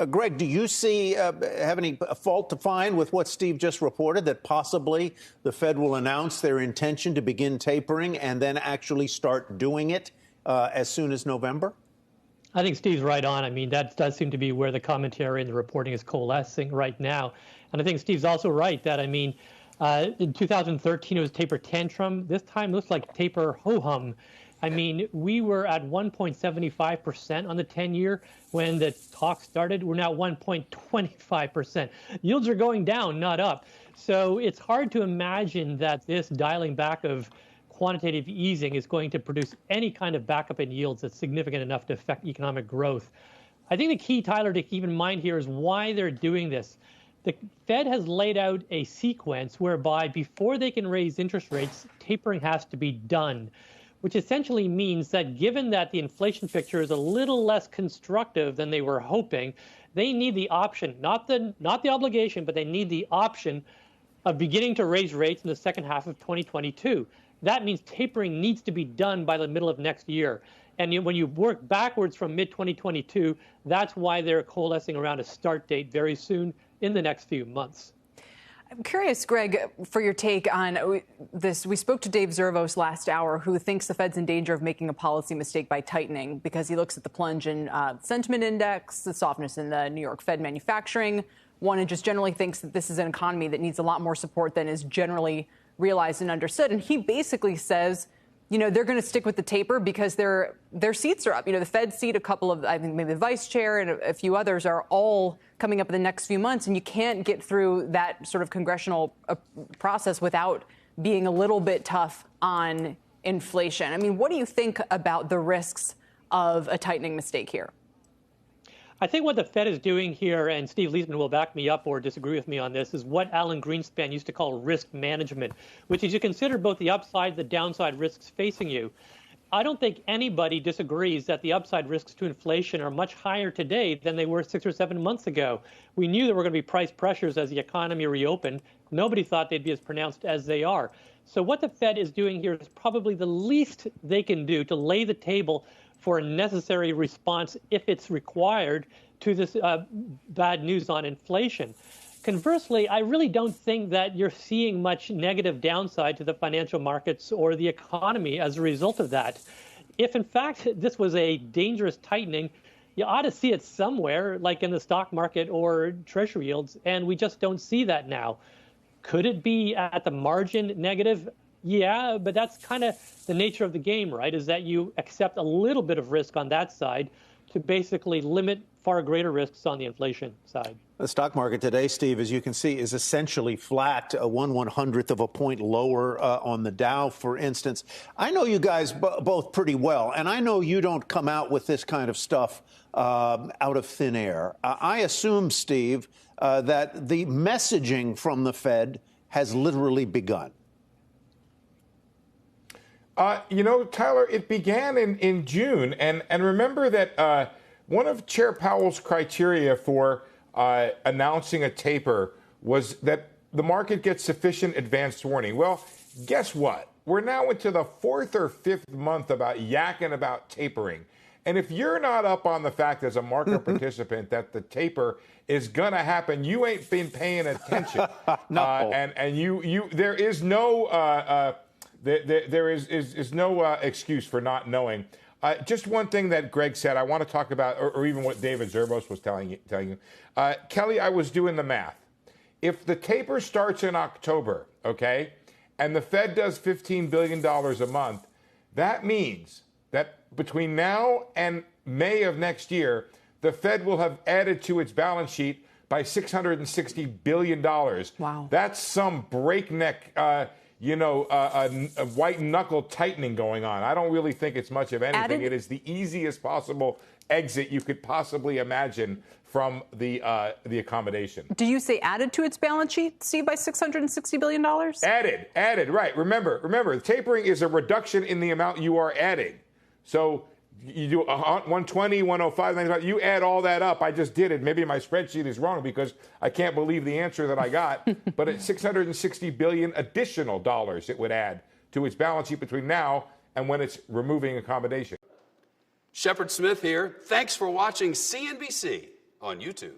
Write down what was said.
Greg, do you have any fault to find with what Steve just reported, that possibly the Fed will announce their intention to begin tapering and then actually start doing it as soon as November? I think Steve's right on. I mean, that does seem to be where the commentary and the reporting is coalescing right now. And I think Steve's also right that, I mean, in 2013, it was taper tantrum. This time looks like taper ho-hum. I mean, we were at 1.75% on the 10-year when the talk started. We're now 1.25%. Yields are going down, not up. So it's hard to imagine that this dialing back of quantitative easing is going to produce any kind of backup in yields that's significant enough to affect economic growth. I think the key, Tyler, to keep in mind here is why they're doing this. The Fed has laid out a sequence whereby before they can raise interest rates, tapering has to be done, which essentially means that given that the inflation picture is a little less constructive than they were hoping, they need the option, not the obligation, but they need the option of beginning to raise rates in the second half of 2022. That means tapering needs to be done by the middle of next year. And when you work backwards from mid-2022, that's why they're coalescing around a start date very soon in the next few months. I'm curious, Greg, for your take on this. We spoke to Dave Zervos last hour, who thinks the Fed's in danger of making a policy mistake by tightening because he looks at the plunge in sentiment index, the softness in the New York Fed manufacturing one, and just generally thinks that this is an economy that needs a lot more support than is generally realized and understood. And he basically says, you know, they're going to stick with the taper because their seats are up. You know, the Fed seat, a couple of, I think maybe the vice chair and a few others are all coming up in the next few months. And you can't get through that sort of congressional process without being a little bit tough on inflation. I mean, what do you think about the risks of a tightening mistake here? I think what the Fed is doing here, and Steve Leisman will back me up or disagree with me on this, is what Alan Greenspan used to call risk management, which is you consider both the upside and the downside risks facing you. I don't think anybody disagrees that the upside risks to inflation are much higher today than they were 6 or 7 months ago. We knew there were going to be price pressures as the economy reopened. Nobody thought they'd be as pronounced as they are. So what the Fed is doing here is probably the least they can do to lay the table for a necessary response, if it's required, to this bad news on inflation. Conversely, I really don't think that you're seeing much negative downside to the financial markets or the economy as a result of that. If, in fact, this was a dangerous tightening, you ought to see it somewhere, like in the stock market or treasury yields, and we just don't see that now. Could it be at the margin negative? Yeah, but that's kind of the nature of the game, right, is that you accept a little bit of risk on that side to basically limit far greater risks on the inflation side. The stock market today, Steve, as you can see, is essentially flat, 1/100th of a point lower on the Dow, for instance. I know you guys both pretty well, and I know you don't come out with this kind of stuff out of thin air. I assume, Steve, that the messaging from the Fed has literally begun. You know, Tyler, it began in June. And remember that one of Chair Powell's criteria for announcing a taper was that the market gets sufficient advance warning. Well, guess what? We're now into the 4th or 5th month about yakking about tapering. And if you're not up on the fact as a market participant that the taper is going to happen, you ain't been paying attention. No. And there is no... There is no excuse for not knowing. Just one thing that Greg said I want to talk about, or even what David Zervos was telling you. Kelly, I was doing the math. If the taper starts in October, okay, and the Fed does $15 billion a month, that means that between now and May of next year, the Fed will have added to its balance sheet by $660 billion. Wow. That's some breakneck... a white knuckle tightening going on. I don't really think it's much of anything. It is the easiest possible exit you could possibly imagine from the accommodation. Do you say added to its balance sheet, Steve, by $660 billion? Added, right. Remember, tapering is a reduction in the amount you are adding. So you do 120, 105, 95, you add all that up. I just did it. Maybe my spreadsheet is wrong because I can't believe the answer that I got. But it's $660 billion additional dollars it would add to its balance sheet between now and when it's removing accommodation. Shepard Smith here. Thanks for watching CNBC. on YouTube.